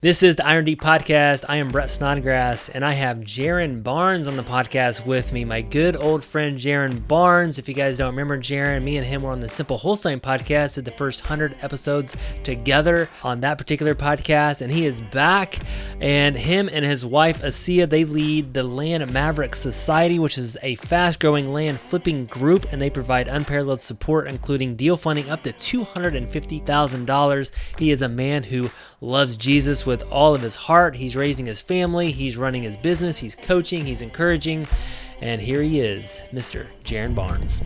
This is the Iron Deep Podcast. I am Brett Snodgrass, and I have Jaren Barnes on the podcast with me, my good old friend Jaren Barnes. If you guys don't remember Jaren, me and him were on the Simple Wholesaling podcast, did the first 100 episodes together on that particular podcast, and he is back. And him and his wife, Asia, they lead the Land Maverick Society, which is a fast-growing land flipping group, and they provide unparalleled support, including deal funding up to $250,000. He is a man who loves Jesus with all of his heart. He's raising his family, he's running his business, he's coaching, he's encouraging, and here he is, Mr. Jaren Barnes.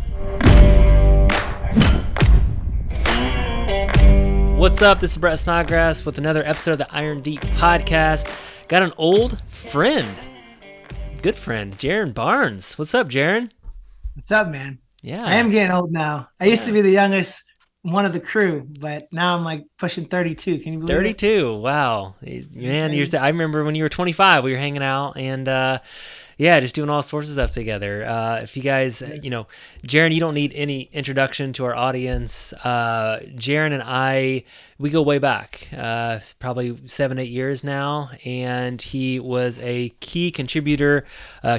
What's up? This is Brett Snodgrass with another episode of the Iron Deep Podcast. Got an old friend, good friend, Jaren Barnes. What's up, Jaren? What's up, man? Yeah. I am getting old now. I used to be the youngest one of the crew, but now I'm like pushing 32. Can you believe 32. Wow. Man, I remember when you were 25, we were hanging out and just doing all sorts of stuff together. If you guys, Jaren, you don't need any introduction to our audience. Jaren and I, we go way back, probably 7-8 years now, and he was a key contributor,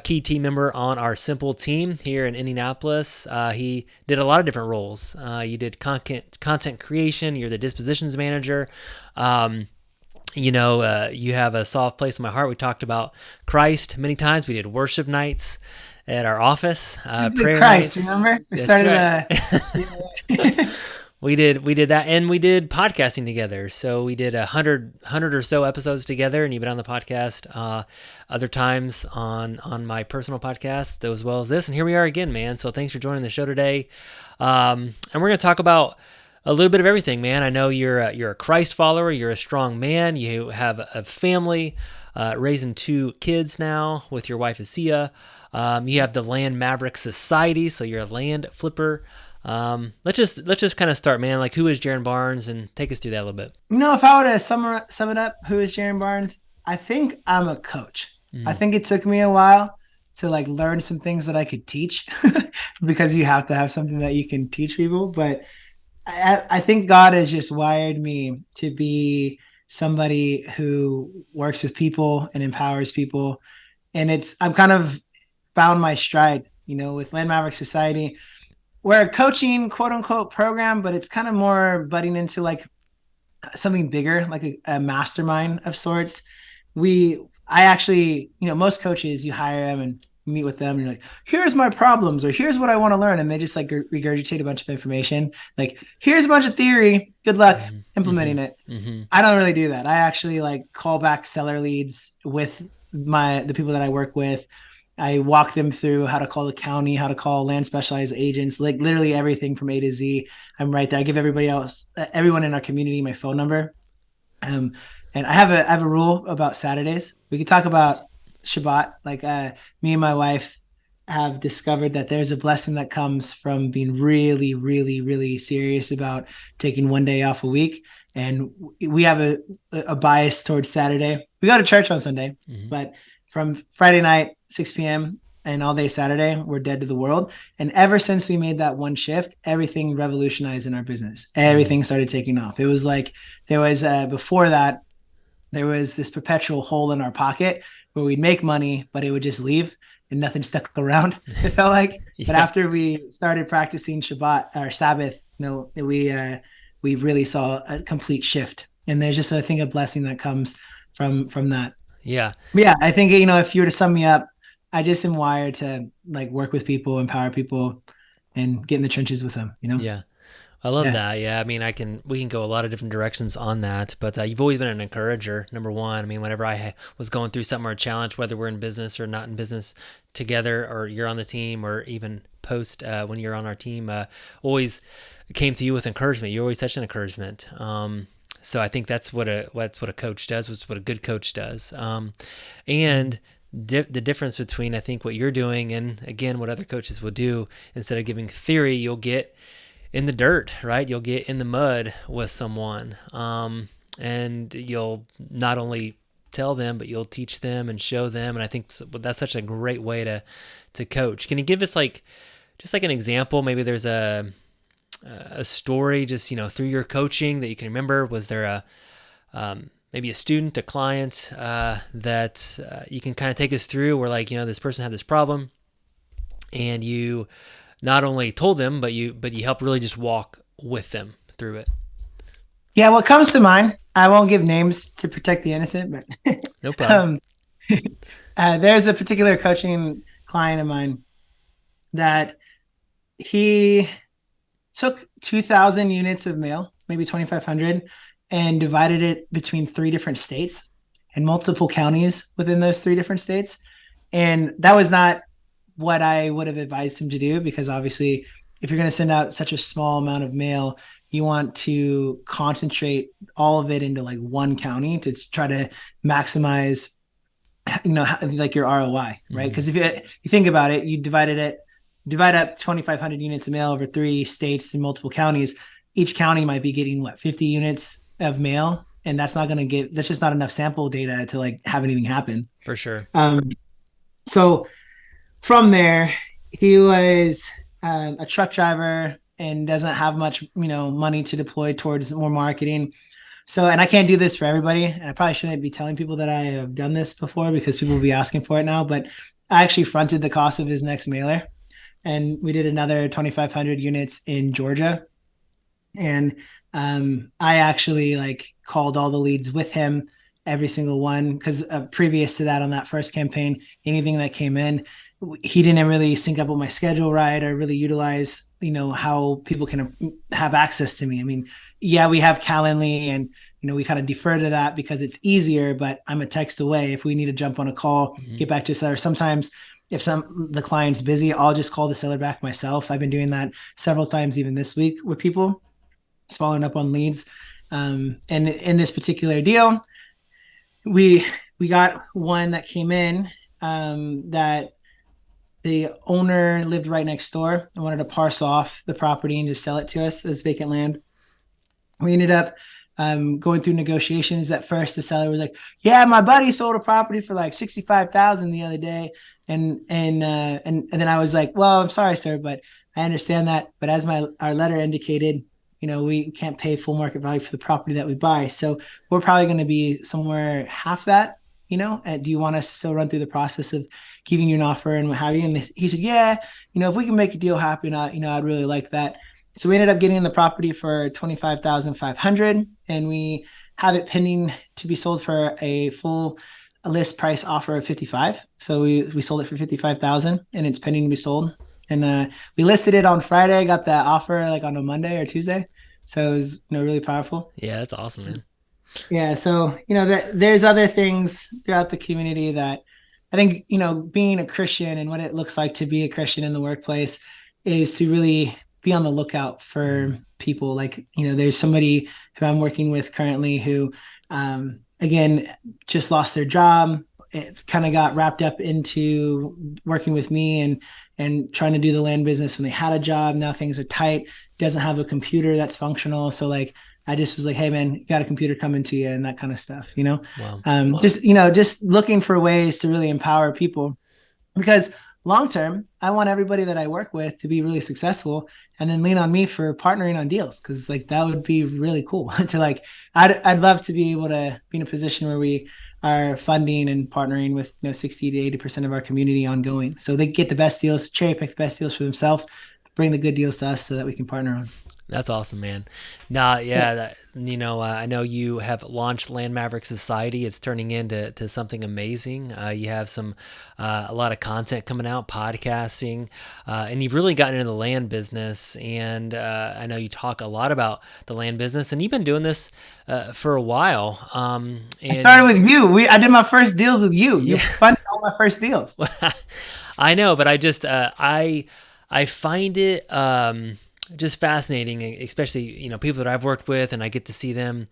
key team member on our Simple team here in Indianapolis. He did a lot of different roles. You did content creation. You're the dispositions manager. You have a soft place in my heart. We talked about Christ many times. We did worship nights at our office, prayer Christ, nights. remember? We That's started right. We did that, and we did podcasting together. So we did 100 or so episodes together, and you've been on the podcast other times on my personal podcast as well as this. And here we are again, man. So thanks for joining the show today. And we're going to talk about a little bit of everything, man. I know you're a Christ follower. You're a strong man. You have a family, raising 2 kids now with your wife, Asia. You have the Land Maverick Society, so you're a land flipper. Let's just kind of start, man. Like, who is Jaren Barnes, and take us through that a little bit. If I were to sum it up, who is Jaren Barnes? I think I'm a coach. I think it took me a while to learn some things that I could teach because you have to have something that you can teach people. But I think God has just wired me to be somebody who works with people and empowers people. And I've kind of found my stride, with Land Maverick Society. We're a coaching quote unquote program, but it's kind of more budding into something bigger, like a mastermind of sorts. I actually, most coaches, you hire them and meet with them and you're like, here's my problems, or here's what I want to learn. And they just regurgitate a bunch of information. Like, here's a bunch of theory. Good luck implementing it. I don't really do that. I actually call back seller leads with the people that I work with. I walk them through how to call the county, how to call land specialized agents, literally everything from A to Z. I'm right there. I give everyone in our community my phone number. And I have a rule about Saturdays. We could talk about Shabbat. Me and my wife have discovered that there's a blessing that comes from being really, really, really serious about taking one day off a week. And we have a bias towards Saturday. We go to church on Sunday, but from Friday night, 6 p.m. and all day Saturday, we're dead to the world. And ever since we made that one shift, everything revolutionized in our business. Everything started taking off. It was before that, there was this perpetual hole in our pocket where we'd make money, but it would just leave and nothing stuck around. It felt like. Yeah. But after we started practicing Shabbat or Sabbath, we really saw a complete shift. And there's just, I think, a blessing that comes from that. Yeah. But yeah, I think, if you were to sum me up, I just am wired to work with people, empower people, and get in the trenches with them, Yeah. I love that. Yeah. I mean, we can go a lot of different directions on that, but you've always been an encourager, number one. I mean, whenever I was going through something or a challenge, whether we're in business or not in business together, or you're on the team, or even post when you're on our team, always came to you with encouragement. You're always such an encouragement. So I think that's what a coach does, was what a good coach does. And the difference between, I think, what you're doing and, again, what other coaches will do, instead of giving theory, you'll get in the dirt, right? You'll get in the mud with someone, and you'll not only tell them, but you'll teach them and show them. And I think that's such a great way to coach. Can you give us just an example? Maybe there's a story just, through your coaching that you can remember. Was there a maybe a student, a client that you can kind of take us through where like, this person had this problem and you not only told them, but you helped really just walk with them through it. Yeah, what comes to mind, I won't give names to protect the innocent, but No problem. um, there's a particular coaching client of mine that he took 2,000 units of mail, maybe 2,500, and divided it between three different states and multiple counties within those three different states. And that was not what I would have advised him to do, because obviously, if you're going to send out such a small amount of mail, you want to concentrate all of it into like one county to try to maximize, like your ROI, right? Because if you think about it, divide up 2,500 units of mail over three states and multiple counties. Each county might be getting 50 units of mail, and that's just not enough sample data to like have anything happen. For sure. So from there, he was a truck driver and doesn't have much, money to deploy towards more marketing. So, and I can't do this for everybody. And I probably shouldn't be telling people that I have done this before, because people will be asking for it now. But I actually fronted the cost of his next mailer, and we did another 2,500 units in Georgia. And I actually like called all the leads with him, every single one, because previous to that, on that first campaign, anything that came in, he didn't really sync up with my schedule right, or really utilize, how people can have access to me. I mean, yeah, we have Calendly, and we kind of defer to that because it's easier, but I'm a text away. If we need to jump on a call, get back to a seller. Sometimes if the client's busy, I'll just call the seller back myself. I've been doing that several times, even this week, with people, just following up on leads. And in this particular deal, we got one that came in that the owner lived right next door and wanted to parse off the property and just sell it to us as vacant land. We ended up going through negotiations. At first, the seller was like, "Yeah, my buddy sold a property for like 65,000 the other day," and then I was like, "Well, I'm sorry, sir, but I understand that. But as our letter indicated, we can't pay full market value for the property that we buy. So we're probably going to be somewhere half that, and do you want us to still run through the process of giving you an offer and what have you?" And he said, "Yeah, if we can make a deal happen, I'd really like that." So we ended up getting the property for 25,500, and we have it pending to be sold for a full list price offer of 55. So we sold it for 55,000, and it's pending to be sold. And we listed it on Friday, got that offer like on a Monday or Tuesday. So it was, really powerful. Yeah, that's awesome, man. Yeah. So, there's other things throughout the community that I think, being a Christian and what it looks like to be a Christian in the workplace is to really be on the lookout for people. Like, there's somebody who I'm working with currently who, again, just lost their job. It kind of got wrapped up into working with me and trying to do the land business when they had a job. Now things are tight, doesn't have a computer that's functional. So like, I just was like, "Hey man, you got a computer coming to you," and that kind of stuff, Wow. Wow. Just looking for ways to really empower people, because long-term, I want everybody that I work with to be really successful and then lean on me for partnering on deals. Cause like, that would be really cool to like, I'd love to be able to be in a position where we are funding and partnering with 60 to 80% of our community ongoing. So they get the best deals, cherry pick the best deals for themselves, bring the good deals to us so that we can partner on. That's awesome, man. Nah, yeah, I know you have launched Land Maverick Society. It's turning into something amazing. You have a lot of content coming out, podcasting, and you've really gotten into the land business. And I know you talk a lot about the land business, and you've been doing this for a while. And I started with you. I did my first deals with you. You funded all my first deals. I know, but I just I find it just fascinating, especially people that I've worked with, and I get to see them.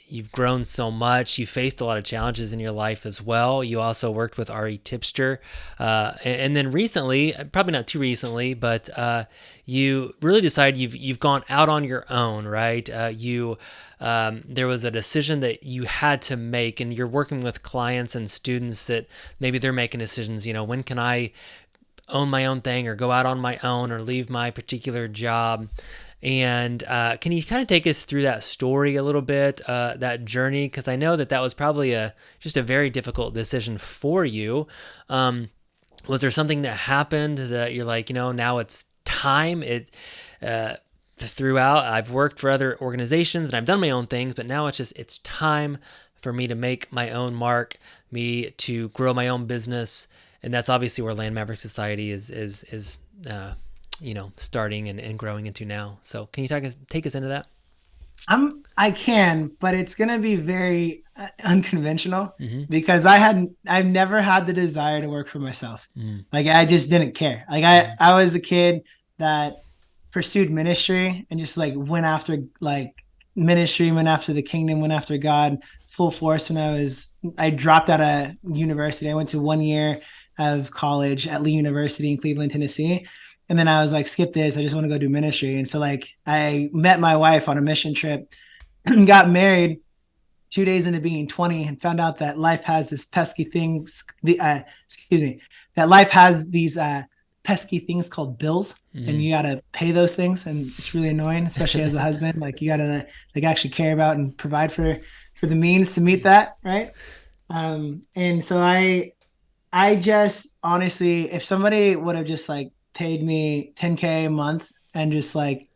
You've grown so much. You faced a lot of challenges in your life as well. You also worked with Ari Tipster, and then recently, probably not too recently, but you really decided you've gone out on your own, right? There was a decision that you had to make, and you're working with clients and students that maybe they're making decisions. When can I own my own thing or go out on my own or leave my particular job? And can you kind of take us through that story a little bit, that journey? Because I know that was probably just a very difficult decision for you. Was there something that happened that you're like, now it's time? Throughout, I've worked for other organizations and I've done my own things, but now it's time for me to make my own mark, me to grow my own business, and that's obviously where Land Maverick Society is starting and growing into now. So can you take us into that? I can, but it's gonna be very unconventional Mm-hmm. because I've never had the desire to work for myself. Mm-hmm. Like I just didn't care. Like I was a kid that pursued ministry and just like went after like ministry, went after the kingdom, went after God full force when I dropped out of university. I went to 1 year of college at Lee University in Cleveland, Tennessee. And then I was like, skip this. I just want to go do ministry. And so like I met my wife on a mission trip and got married 2 days into being 20 and found out that life has this pesky things, that life has these pesky things called bills, and you got to pay those things. And it's really annoying, especially as a husband. Like you got to like actually care about and provide for the means to meet that. Right. And so I just honestly, if somebody would have just like paid me 10K a month and just like,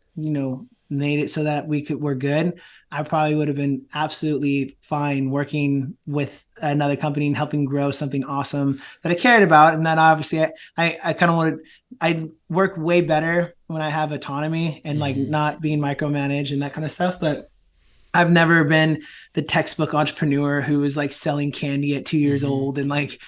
made it so that we're good, I probably would have been absolutely fine working with another company and helping grow something awesome that I cared about. And then obviously I kind of I work way better when I have autonomy and like not being micromanaged and that kind of stuff. But I've never been the textbook entrepreneur who was like selling candy at 2 years old and like,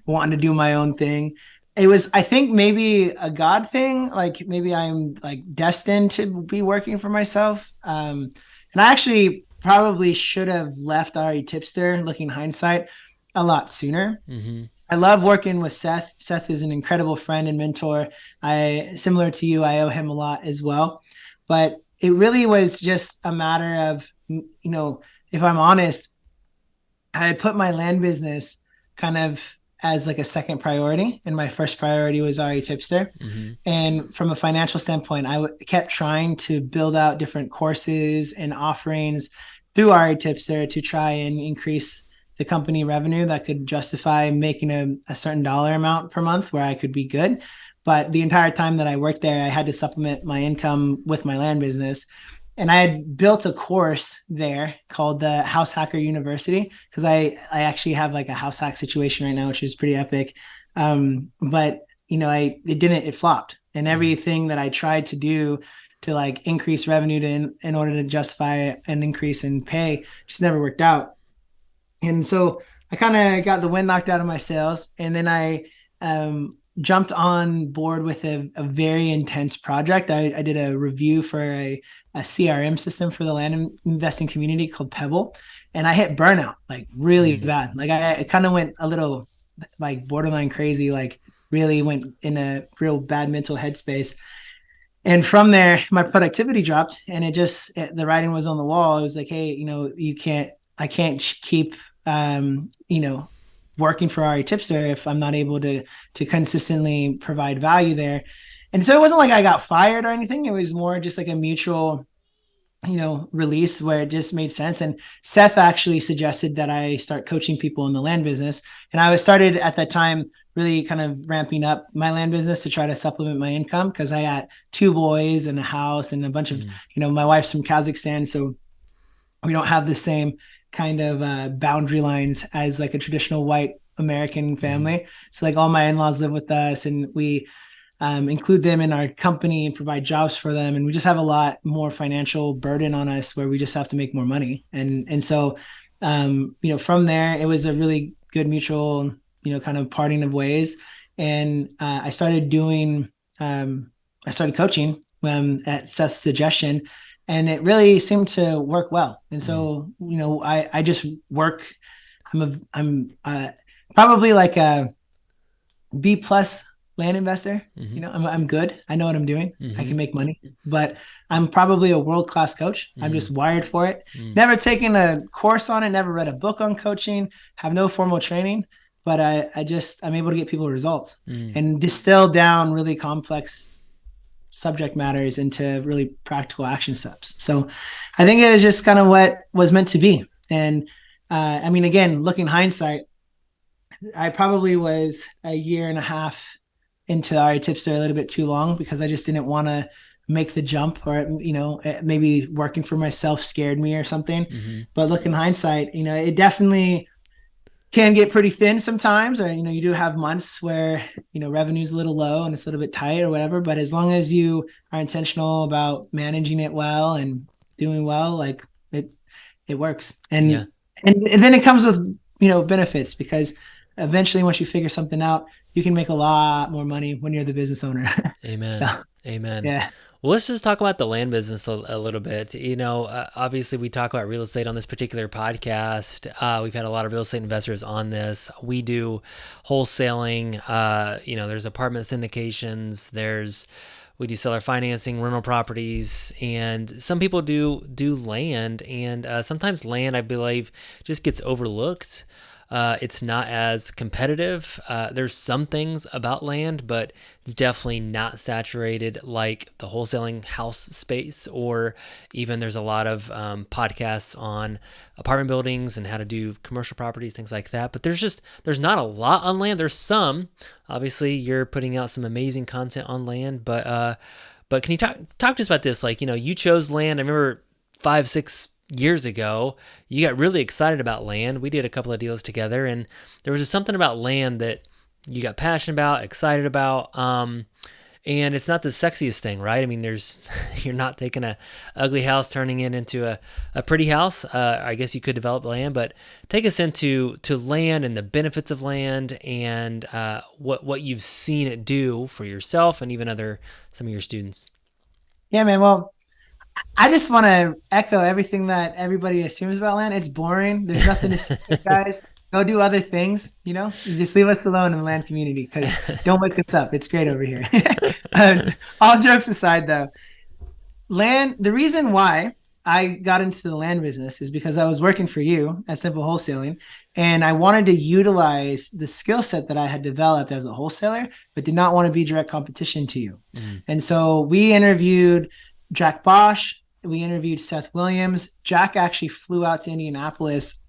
wanting to do my own thing. It was, I think, maybe a God thing. Like maybe I'm like destined to be working for myself. And I actually probably should have left RE Tipster, looking hindsight, a lot sooner. I love working with Seth. Seth is an incredible friend and mentor. Similar to you, I owe him a lot as well. But it really was just a matter of, if I'm honest, I had put my land business kind of as like a second priority, and my first priority was RE Tipster. And from a financial standpoint, I kept trying to build out different courses and offerings through RE Tipster to try and increase the company revenue that could justify making a certain dollar amount per month where I could be good. But the entire time that I worked there, I had to supplement my income with my land business. And I had built a course there called the House Hacker University, because I actually have like a house hack situation right now, which is pretty epic. But it flopped. And everything that I tried to do to like increase revenue in order to justify an increase in pay just never worked out. And so I kind of got the wind knocked out of my sails. And then I jumped on board with a very intense project. I did a review for a CRM system for the land investing community called Pebble. And I hit burnout like really bad. Like I kind of went a little like borderline crazy, like really went in a real bad mental headspace. And from there, my productivity dropped, and the writing was on the wall. It was like, hey, I can't keep, working for RE Tipster if I'm not able to consistently provide value there. And so it wasn't like I got fired or anything. It was more just like a mutual, release where it just made sense. And Seth actually suggested that I start coaching people in the land business. And I started at that time really kind of ramping up my land business to try to supplement my income, because I got 2 boys and a house and a bunch of, my wife's from Kazakhstan. So we don't have the same kind of boundary lines as like a traditional white American family. So like all my in-laws live with us, and we include them in our company and provide jobs for them. And we just have a lot more financial burden on us where we just have to make more money. And so, from there, it was a really good mutual, kind of parting of ways. And I started coaching at Seth's suggestion, and it really seemed to work well. And so, I just work, I'm probably like a B+ land investor. I'm good. I know what I'm doing. I can make money, but I'm probably a world-class coach. I'm just wired for it. Never taken a course on it, never read a book on coaching, have no formal training, but I'm able to get people results and distill down really complex subject matters into really practical action steps. So I think it was just kind of what was meant to be. And I mean, again, looking hindsight, I probably was a year and a half into our tipster a little bit too long because I just didn't want to make the jump, or maybe working for myself scared me or something. Mm-hmm. But looking hindsight, it definitely can get pretty thin sometimes, or you do have months where revenue's a little low and it's a little bit tight or whatever. But as long as you are intentional about managing it well and doing well, like it works. Yeah. And then it comes with benefits, because eventually once you figure something out, you can make a lot more money when you're the business owner. So Amen. Amen. yeah. Well, let's just talk about the land business a little bit. Obviously, we talk about real estate on this particular podcast. We've had a lot of real estate investors on this. We do wholesaling. There's apartment syndications. We do seller financing, rental properties, and some people do land. And sometimes land, I believe, just gets overlooked. It's not as competitive. There's some things about land, but it's definitely not saturated like the wholesaling house space, or even there's a lot of podcasts on apartment buildings and how to do commercial properties, things like that. But there's not a lot on land. There's some. Obviously, you're putting out some amazing content on land, but can you talk to us about this? Like, you chose land. I remember 5-6 years ago, you got really excited about land. We did a couple of deals together, and there was just something about land that you got passionate about, excited about. And it's not the sexiest thing, right? I mean, you're not taking a ugly house, turning it into a pretty house. I guess you could develop land, but take us into land and the benefits of land, and what you've seen it do for yourself and even some of your students. Yeah, man. Well, I just want to echo everything that everybody assumes about land. It's boring. There's nothing to see, guys. Go do other things. You just leave us alone in the land community, because don't wake us up. It's great over here. All jokes aside, though, the reason why I got into the land business is because I was working for you at Simple Wholesaling, and I wanted to utilize the skill set that I had developed as a wholesaler, but did not want to be direct competition to you. Mm. And so we interviewed Jack Bosch. We interviewed Seth Williams. Jack actually flew out to Indianapolis,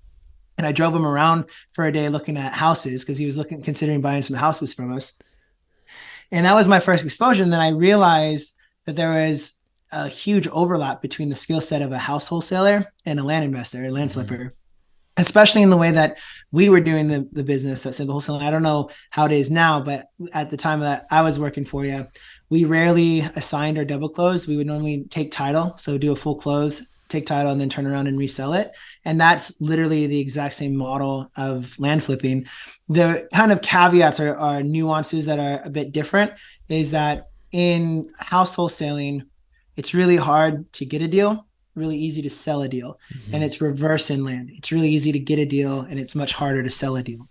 and I drove him around for a day looking at houses, because he was considering buying some houses from us. And that was my first exposure. And then I realized that there was a huge overlap between the skill set of a house wholesaler and a land investor, a land flipper, especially in the way that we were doing the business at Simple Wholesaling. I don't know how it is now, but at the time that I was working for you, we rarely assigned or double close. We would normally take title. So do a full close, take title, and then turn around and resell it. And that's literally the exact same model of land flipping. The kind of caveats are nuances that are a bit different, is that in house wholesaling, it's really hard to get a deal, really easy to sell a deal. Mm-hmm. And it's reverse in land. It's really easy to get a deal, and it's much harder to sell a deal.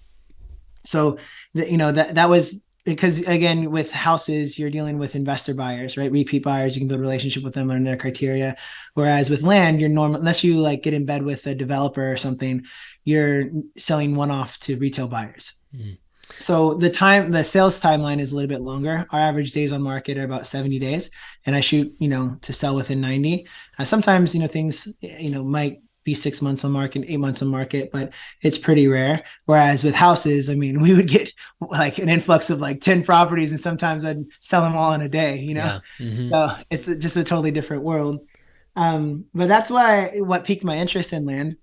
So that was because, again, with houses, you're dealing with investor buyers, right? Repeat buyers. You can build a relationship with them, learn their criteria. Whereas with land, you're normal, unless you get in bed with a developer or something, you're selling one-off to retail buyers. Mm. So the sales timeline is a little bit longer. Our average days on market are about 70 days, and I shoot, to sell within 90. Sometimes, things, might be 6 months on market, 8 months on market, but it's pretty rare. Whereas with houses, I mean, we would get an influx of 10 properties, and sometimes I'd sell them all in a day, Yeah. Mm-hmm. So it's just a totally different world. But that's what piqued my interest in land.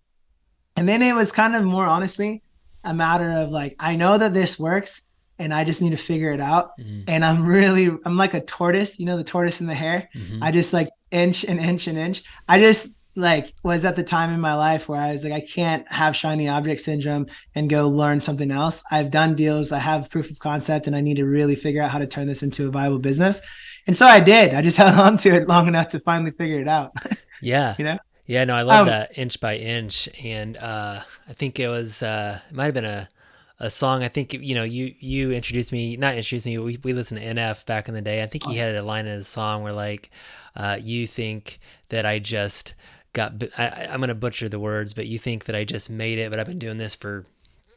And then it was kind of more honestly a matter of I know that this works, and I just need to figure it out. Mm-hmm. And I'm like a tortoise, the tortoise in the hare. Mm-hmm. I just inch and inch and inch. I just was at the time in my life where I was I can't have shiny object syndrome and go learn something else. I've done deals, I have proof of concept, and I need to really figure out how to turn this into a viable business. And so I did. I just held on to it long enough to finally figure it out. Yeah. Yeah, no, I love that inch by inch. And I think it might have been a song. I think, you introduced me, not introduced me, we listened to NF back in the day. I think he had a line in his song where you think that I just I'm going to butcher the words, but you think that I just made it, but I've been doing this for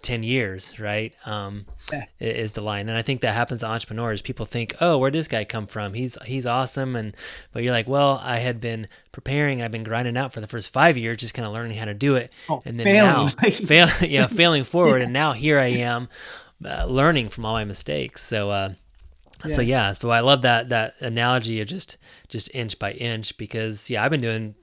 10 years, right? Yeah. Is the line. And I think that happens to entrepreneurs. People think, oh, where'd this guy come from? He's awesome. But you're like, well, I had been preparing, I've been grinding out for the first 5 years, just kind of learning how to do it. Oh, And then failing. now failing forward. Yeah. And now here I am learning from all my mistakes. So Yeah. yeah, so I love that analogy of just inch by inch, because I've been doing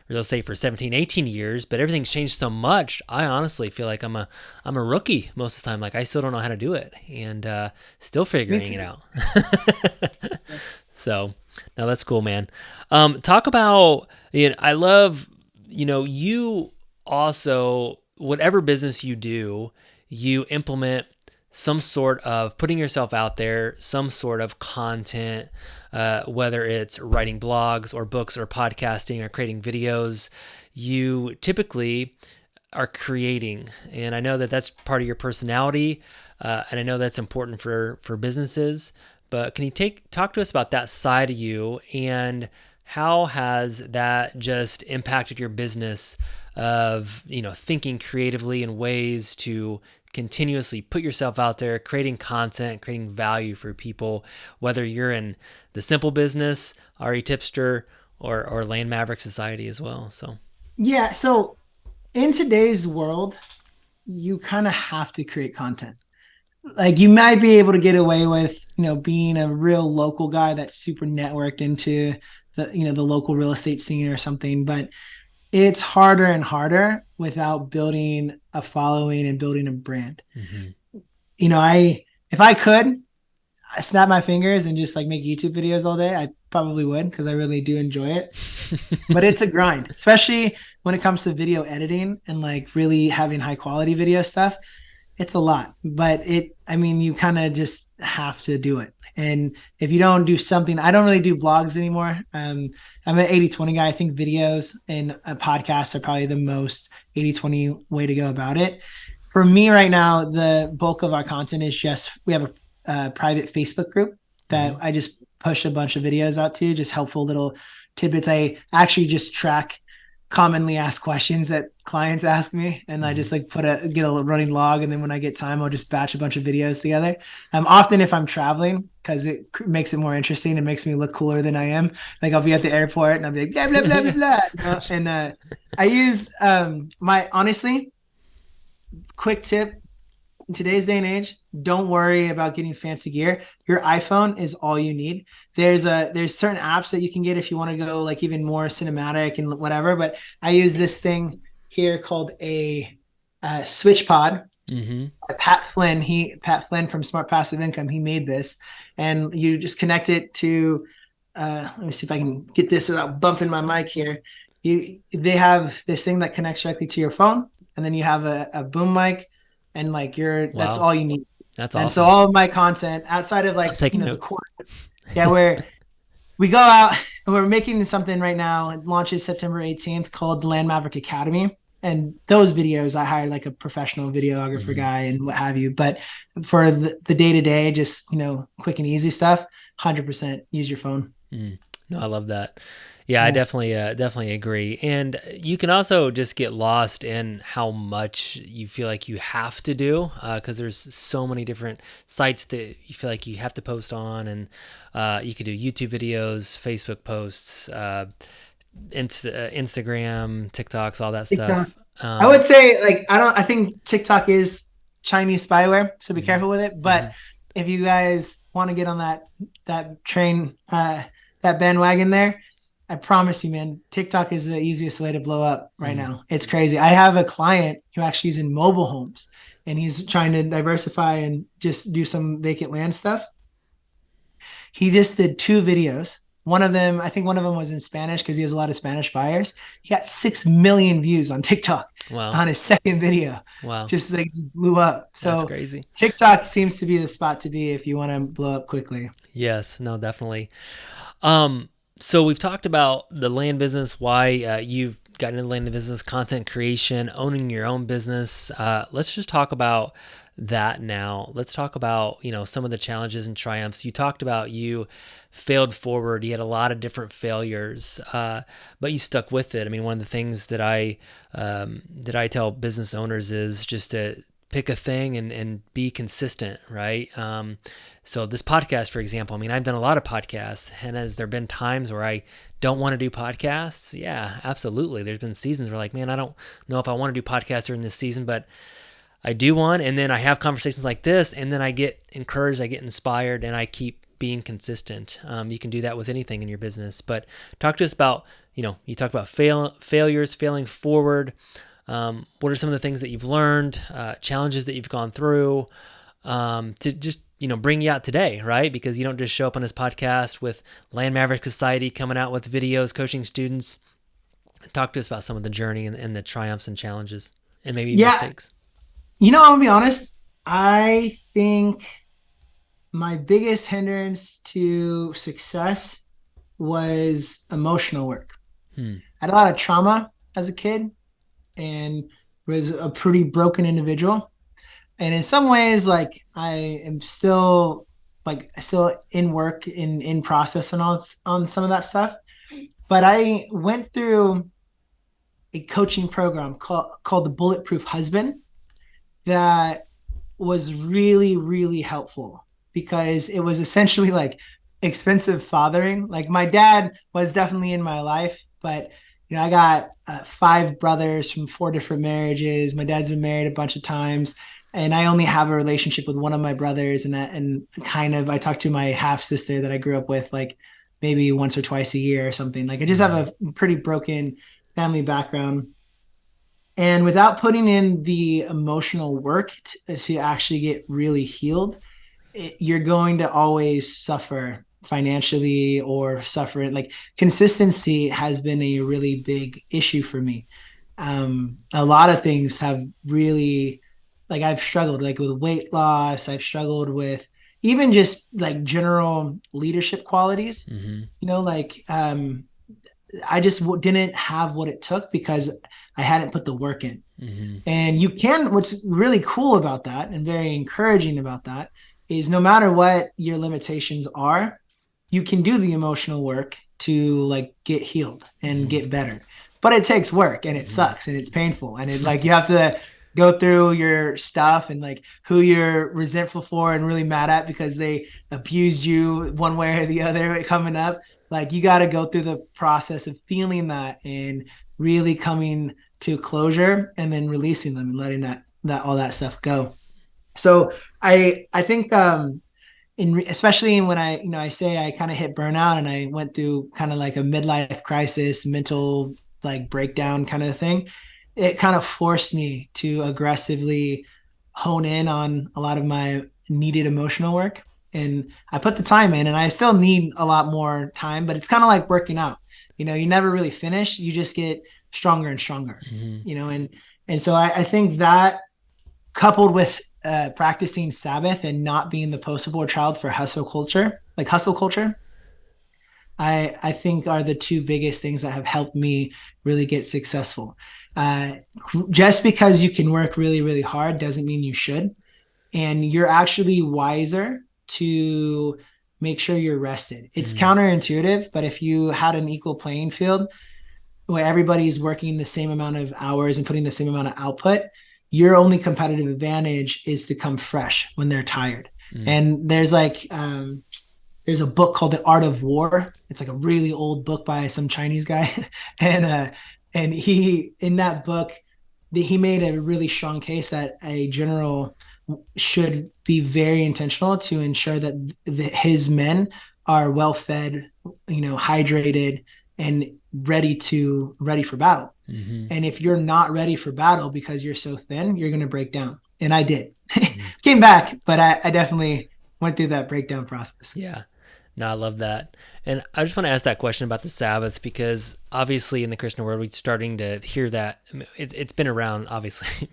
real estate for 17, 18 years, but everything's changed so much. I honestly feel like I'm a rookie most of the time. Like I still don't know how to do it, and still Me figuring it too. out. So no, that's cool, man. Talk about, I love, you also, whatever business you do, you implement some sort of putting yourself out there, some sort of content, whether it's writing blogs or books or podcasting or creating videos. You typically are creating, and I know that that's part of your personality, and I know that's important for businesses. But can you talk to us about that side of you, and how has that just impacted your business of thinking creatively in ways to continuously put yourself out there, creating content, creating value for people, whether you're in the simple business, RE Tipster, or Land Maverick Society as well. So Yeah. So in today's world, you kind of have to create content. Like you might be able to get away with, being a real local guy that's super networked into the local real estate scene or something, but it's harder and harder without building a following and building a brand. mm-hmm. I if I could, I snap my fingers and just like make YouTube videos all day, I probably would because I really do enjoy it. But it's a grind, especially when it comes to video editing and like really having high quality video stuff. It's a lot, but you kind of just have to do it. And if you don't do something, I don't really do blogs anymore. I'm an 80/20 guy. I think videos and a podcast are probably the most 80/20 way to go about it. For me right now, the bulk of our content is just, we have a private Facebook group that Mm-hmm. I just push a bunch of videos out to, just helpful little tidbits. I actually just track commonly asked questions that clients ask me, and I Mm-hmm. just like get a running log, and then when I get time I'll just batch a bunch of videos together. Often if I'm traveling, because it makes it more interesting, it makes me look cooler than I am. Like I'll be at the airport and I'll be like blah blah blah blah blah, and I use my honestly quick tip in today's day and age, don't worry about getting fancy gear. Your iPhone is all you need. There's certain apps that you can get if you want to go like even more cinematic and whatever. But I use this thing here called a Switch Pod. Mm-hmm. Pat Flynn from Smart Passive Income, he made this, and you just connect it to. Let me see if I can get this without bumping my mic here. They have this thing that connects directly to your phone, and then you have a boom mic, and like that's Wow, all you need. that's And so awesome. all of my content outside of I'm like, taking the notes. core, yeah, where we go out and we're making something right now. It launches September 18th called the Land Maverick Academy. And those videos, I hire like a professional videographer Mm-hmm. guy and what have you. But for the day to day, just, quick and easy stuff, 100% use your phone. Mm. No, I love that. Yeah, I Yeah. definitely agree. And you can also just get lost in how much you feel like you have to do, because there's so many different sites that you feel like you have to post on, and you could do YouTube videos, Facebook posts, Instagram, TikToks, all that TikTok. stuff. I would say like, I think TikTok is Chinese spyware, so be Mhm, careful with it. mhm, But if you guys want to get on that train, that bandwagon there, I promise you, man, TikTok is the easiest way to blow up right mm, now. It's crazy. I have a client who actually is in mobile homes, and he's trying to diversify and just do some vacant land stuff. He just did two videos. One of them, I think one of them was in Spanish because he has a lot of Spanish buyers. He got 6 million views on TikTok wow, on his second video. wow, Just blew up. that's So crazy. TikTok seems to be the spot to be if you want to blow up quickly. Yes, no, definitely. Um, so we've talked about the land business, why you've gotten into the land business, content creation, owning your own business. Let's just talk about that now. Let's talk about, some of the challenges and triumphs. You talked about you failed forward. You had a lot of different failures, but you stuck with it. I mean, one of the things that I tell business owners is just to pick a thing and be consistent, right? So this podcast, for example, I mean, I've done a lot of podcasts, and has there been times where I don't want to do podcasts? Yeah, absolutely. There's been seasons where like, man, I don't know if I want to do podcasts during this season, but I do one, and then I have conversations like this, and then I get encouraged, I get inspired, and I keep being consistent. You can do that with anything in your business. But talk to us about, you talk about failures, failing forward. What are some of the things that you've learned, challenges that you've gone through, to just, bring you out today, right? Because you don't just show up on this podcast with Land Maverick Society coming out with videos, coaching students. Talk to us about some of the journey and the triumphs and challenges and maybe Yeah. mistakes. I'm gonna be honest. I think my biggest hindrance to success was emotional work. Hmm. I had a lot of trauma as a kid and was a pretty broken individual. And in some ways, like I am still in work in process and all on some of that stuff. But I went through a coaching program called the Bulletproof Husband that was really, really helpful because it was essentially like expensive fathering. Like my dad was definitely in my life, but I got 5 brothers from 4 different marriages. My dad's been married a bunch of times, and I only have a relationship with one of my brothers. And kind of, I talk to my half sister that I grew up with, like maybe once or twice a year or something. Like I just have a pretty broken family background. And without putting in the emotional work to actually get really healed, you're going to always suffer financially or suffer. Like consistency has been a really big issue for me. A lot of things have really, like I've struggled like with weight loss. I've struggled with even just like general leadership qualities, Mm-hmm. I just didn't have what it took because I hadn't put the work in. Mm-hmm. And what's really cool about that and very encouraging about that is no matter what your limitations are, you can do the emotional work to like get healed and get better. But it takes work and it sucks and it's painful. And it like you have to go through your stuff and like who you're resentful for and really mad at because they abused you one way or the other coming up. Like you got to go through the process of feeling that and really coming to closure and then releasing them and letting that all that stuff go. So I think especially when I say I kind of hit burnout and I went through kind of like a midlife crisis, mental like breakdown kind of thing, it kind of forced me to aggressively hone in on a lot of my needed emotional work. And I put the time in and I still need a lot more time, but it's kind of like working out. You never really finish. You just get stronger and stronger, and so I think that coupled with practicing Sabbath and not being the poster board child for hustle culture, I think are the 2 biggest things that have helped me really get successful. Just because you can work really, really hard doesn't mean you should. And you're actually wiser to make sure you're rested. It's counterintuitive, but if you had an equal playing field where everybody's working the same amount of hours and putting the same amount of output, your only competitive advantage is to come fresh when they're tired. And there's there's a book called The Art of War. It's like a really old book by some Chinese guy. and he, in that book, he made a really strong case that a general should be very intentional to ensure that his men are well fed, hydrated and ready for battle. And if you're not ready for battle because you're so thin, you're going to break down. And I did. Came back, but I definitely went through that breakdown process. Yeah. No, I love that. And I just want to ask that question about the Sabbath, because obviously in the Christian world, we're starting to hear that. I mean, it's been around, obviously,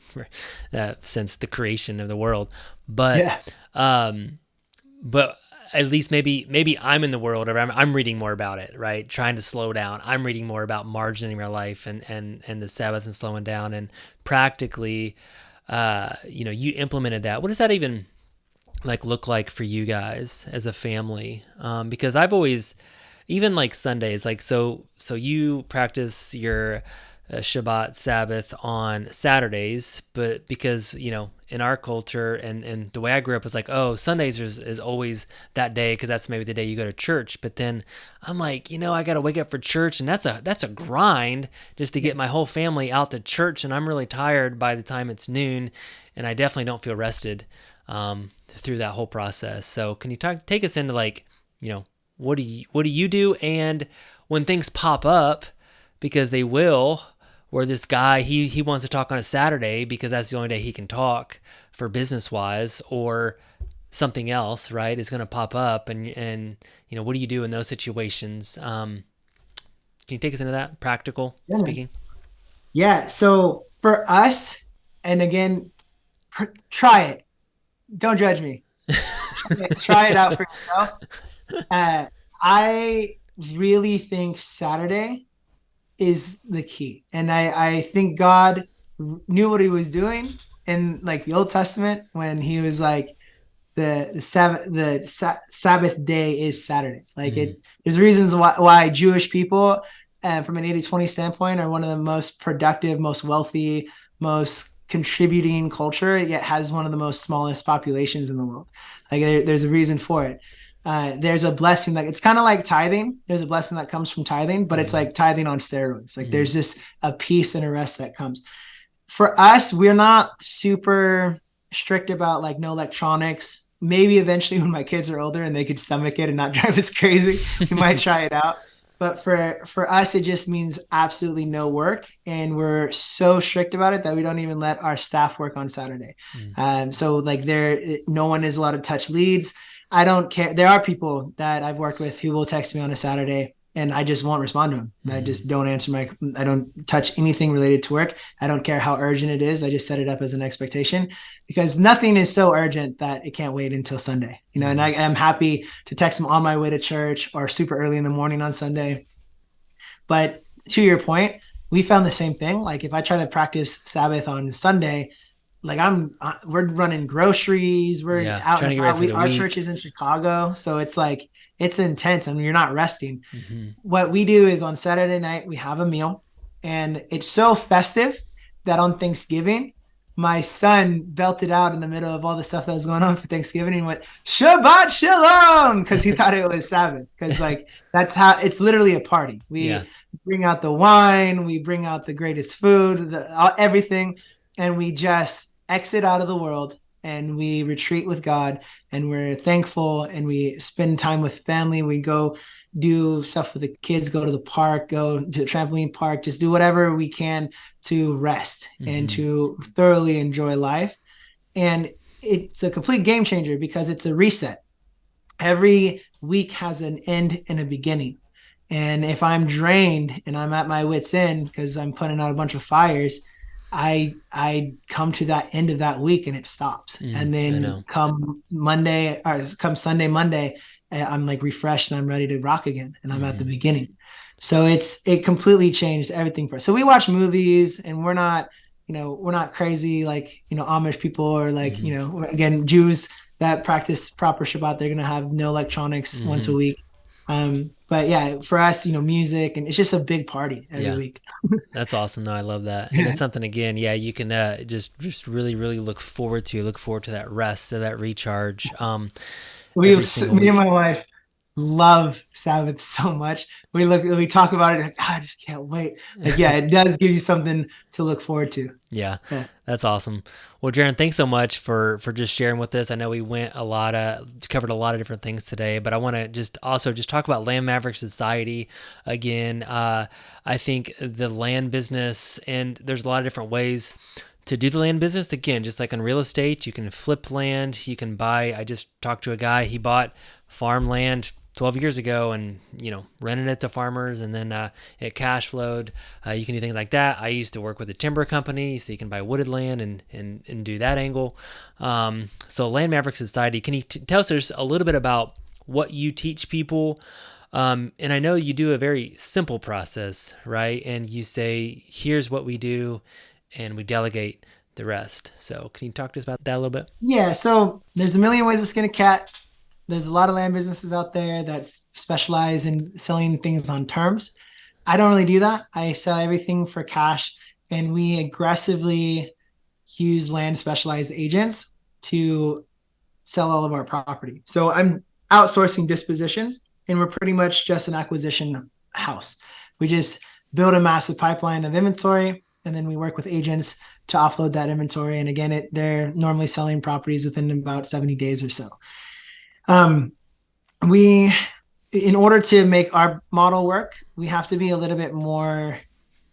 since the creation of the world. But, but at least maybe I'm in the world, or I'm reading more about it, right? Trying to slow down. I'm reading more about margining our life and the Sabbath and slowing down. And practically, you implemented that. What does that even look like for you guys as a family? Because I've always, even like Sundays, so you practice your Shabbat, Sabbath on Saturdays, but because, in our culture and the way I grew up was like, oh, Sundays is always that day because that's maybe the day you go to church. But then I'm like, I got to wake up for church, and that's a grind just to Yeah. get my whole family out to church, and I'm really tired by the time it's noon, and I definitely don't feel rested through that whole process. So can you take us into like, what do you do, and when things pop up, because they will, where this guy he wants to talk on a Saturday because that's the only day he can talk for business wise, or something else, right, is going to pop up, and what do you do in those situations? Can you take us into that, practical Yeah, man. speaking? Yeah. So for us, and again, try it. Don't judge me. Try it out for yourself. Uh, I really think Saturday is the key. And I think God knew what he was doing in like the Old Testament when he was like Sabbath day is Saturday. Like Mm, there's reasons why Jewish people, from an 80-20 standpoint, are one of the most productive, most wealthy, most contributing culture, yet has one of the most smallest populations in the world. Like there's a reason for it. There's a blessing, like it's kind of like tithing. There's a blessing that comes from tithing, but it's mm, like tithing on steroids. Like mm, there's just a peace and a rest that comes. For us, we're not super strict about like no electronics. Maybe eventually when my kids are older and they could stomach it and not drive us crazy, we might try it out. But for us, it just means absolutely no work, and we're so strict about it that we don't even let our staff work on Saturday. mm, So like no one is allowed to touch leads. I don't care. There are people that I've worked with who will text me on a Saturday, and I just won't respond to them. I mm, just don't answer I don't touch anything related to work. I don't care how urgent it is. I just set it up as an expectation because nothing is so urgent that it can't wait until Sunday, and mm, I'm happy to text them on my way to church or super early in the morning on Sunday. But to your point, we found the same thing. Like if I try to practice Sabbath on Sunday, like we're running groceries, we're yeah, out trying and to get ready about. for We the our week. church is in Chicago, so it's like it's intense. I mean, you're not resting. Hmm. What we do is on Saturday night we have a meal, and it's so festive that on Thanksgiving my son belted out in the middle of all the stuff that was going on for Thanksgiving and went Shabbat Shalom because he thought it was Sabbath, because like that's how it's literally a party. Yeah. We bring out the wine, we bring out the greatest food, everything, and we just exit out of the world and we retreat with God, and we're thankful, and we spend time with family. We go do stuff with the kids, go to the park, go to the trampoline park, just do whatever we can to rest and Hmm. to thoroughly enjoy life. And it's a complete game changer because it's a reset. Every week has an end and a beginning. And if I'm drained and I'm at my wits end because I'm putting out a bunch of fires, I come to that end of that week and it stops. Mm, And I then know. come Monday or come Sunday, Monday, I'm like refreshed and I'm ready to rock again. And I'm at the Hmm. beginning. So it completely changed everything for us. So we watch movies, and we're not crazy like, Amish people, or like, Hmm. again, Jews that practice proper Shabbat, they're gonna have no electronics once Hmm. a week. But yeah, for us, music, and it's just a big party every Yeah. week. That's awesome. No, I love that, and it's something, again. Yeah, you can just really really look forward to that rest, to that recharge, every single Me and week. my wife love Sabbath so much. We talk about it like, I just can't wait. Like, yeah, it does give you something to look forward to. Yeah, Yeah. that's awesome. Well, Jaren, thanks so much for just sharing with us. I know we went covered a lot of different things today, but I want to just talk about Land Maverick Society again. I think the land business, and there's a lot of different ways to do the land business. Again, just like in real estate, you can flip land, you can buy. I just talked to a guy, he bought farmland 12 years ago, and rented it to farmers, and then it cash flowed. You can do things like that. I used to work with a timber company, so you can buy wooded land and do that angle. So Land Maverick Society, can you tell us just a little bit about what you teach people? And I know you do a very simple process, right? And you say, here's what we do, and we delegate the rest. So can you talk to us about that a little bit? Yeah, so there's a million ways to skin a cat. There's a lot of land businesses out there that specialize in selling things on terms. I don't really do that. I sell everything for cash, and we aggressively use land specialized agents to sell all of our property. So I'm outsourcing dispositions, and we're pretty much just an acquisition house. We just build a massive pipeline of inventory, and then we work with agents to offload that inventory. And again, they're normally selling properties within about 70 days or so. Um, we, in order to make our model work, we have to be a little bit more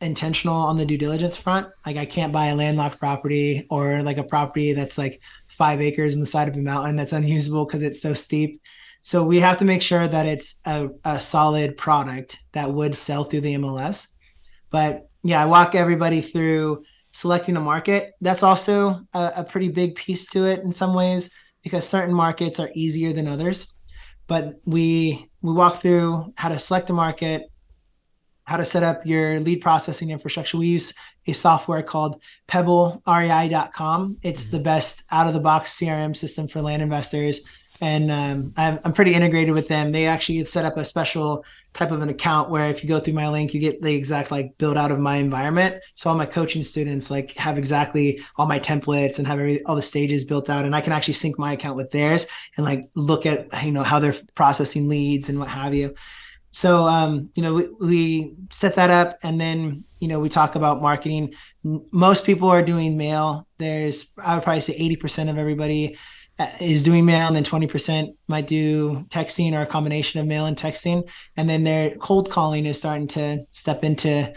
intentional on the due diligence front. Like I can't buy a landlocked property or like a property that's like 5 acres on the side of a mountain that's unusable because it's so steep. So we have to make sure that it's a solid product that would sell through the MLS. But yeah, I walk everybody through selecting a market. That's also a pretty big piece to it in some ways because certain markets are easier than others. But we walk through how to select a market, how to set up your lead processing infrastructure. We use a software called pebblerei.com. It's the best out of the box CRM system for land investors. And I'm pretty integrated with them. They actually set up a special type of an account where if you go through my link, you get the exact like build out of my environment. So all my coaching students like have exactly all my templates and have all the stages built out. And I can actually sync my account with theirs and like look at, how they're processing leads and what have you. So, we set that up, and then, we talk about marketing. Most people are doing mail. I would probably say 80% of everybody is doing mail, and then 20% might do texting or a combination of mail and texting. And then their cold calling is starting to step into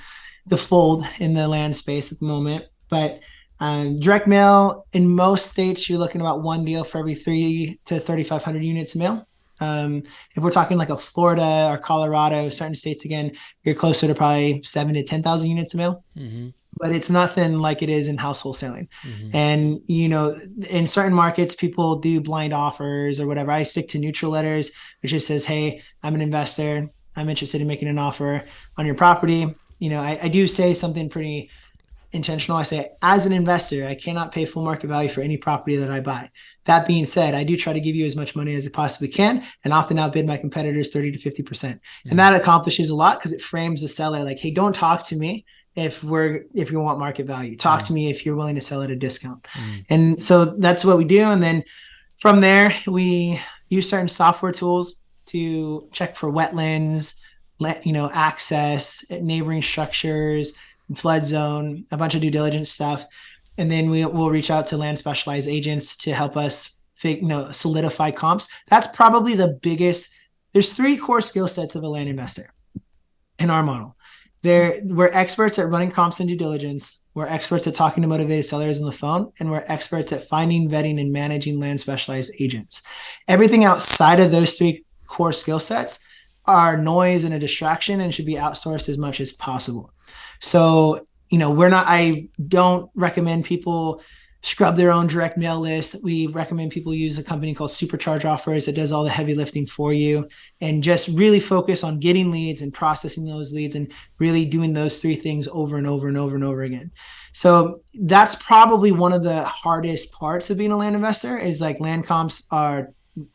the fold in the land space at the moment. But direct mail in most states, you're looking about one deal for every 3 to 3,500 units of mail. If we're talking like a Florida or Colorado, certain states, again, you're closer to probably 7 to 10,000 units of mail. Mm-hmm. But it's nothing like it is in house wholesaling. Mm-hmm. And, in certain markets, people do blind offers or whatever. I stick to neutral letters, which just says, hey, I'm an investor. I'm interested in making an offer on your property. I do say something pretty intentional. I say, as an investor, I cannot pay full market value for any property that I buy. That being said, I do try to give you as much money as I possibly can and often outbid my competitors 30 to 50%. Mm-hmm. And that accomplishes a lot because it frames the seller like, hey, don't talk to me if you want market value. Talk to me if you're willing to sell at a discount. And so that's what we do. And then from there, we use certain software tools to check for wetlands, access, neighboring structures, flood zone, a bunch of due diligence stuff. And then we'll reach out to land specialized agents to help us solidify comps. That's probably the biggest. There's 3 core skill sets of a land investor in our model. We're experts at running comps and due diligence. We're experts at talking to motivated sellers on the phone, and we're experts at finding, vetting, and managing land specialized agents. Everything outside of those 3 core skill sets are noise and a distraction and should be outsourced as much as possible. So, I don't recommend people scrub their own direct mail list. We recommend people use a company called Supercharge Offers that does all the heavy lifting for you and just really focus on getting leads and processing those leads and really doing those 3 things over and over and over and over again. So that's probably one of the hardest parts of being a land investor is like land comps are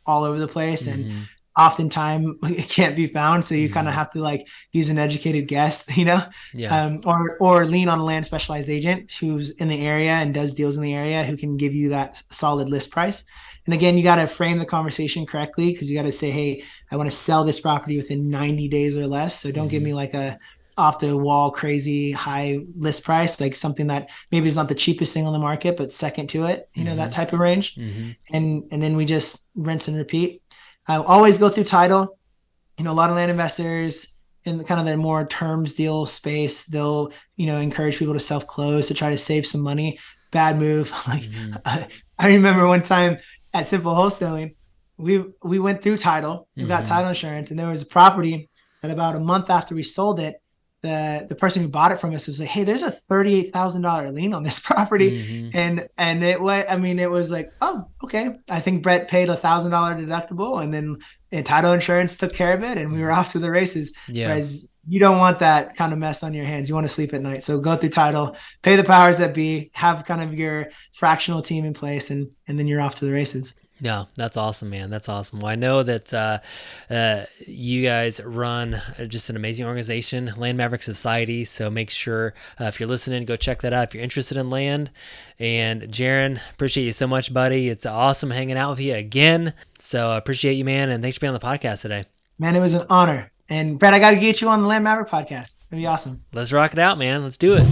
all over the place and oftentimes it can't be found. So you kind of have to like use an educated guess, or lean on a land specialized agent who's in the area and does deals in the area who can give you that solid list price. And again, you got to frame the conversation correctly because you got to say, hey, I want to sell this property within 90 days or less. So don't give me like a off the wall, crazy high list price, like something that maybe is not the cheapest thing on the market, but second to it, that type of range. And then we just rinse and repeat. I always go through title. A lot of land investors in kind of the more terms deal space, they'll, encourage people to self-close to try to save some money. Bad move. I remember one time at Simple Wholesaling, we went through title, we got title insurance, and there was a property that about a month after we sold it, the person who bought it from us was like, hey, there's a $38,000 lien on this property. And it was like, oh, okay. I think Brett paid $1,000 deductible and then title insurance took care of it and we were off to the races. Yeah. Whereas you don't want that kind of mess on your hands. You want to sleep at night. So go through title, pay the powers that be, have kind of your fractional team in place and then you're off to the races. Yeah, that's awesome, man. That's awesome. Well, I know that you guys run just an amazing organization, Land Maverick Society. So make sure if you're listening, go check that out if you're interested in land. And Jaren, appreciate you so much, buddy. It's awesome hanging out with you again. So I appreciate you, man. And thanks for being on the podcast today. Man, it was an honor. And Brad, I got to get you on the Land Maverick podcast. It'd be awesome. Let's rock it out, man. Let's do it.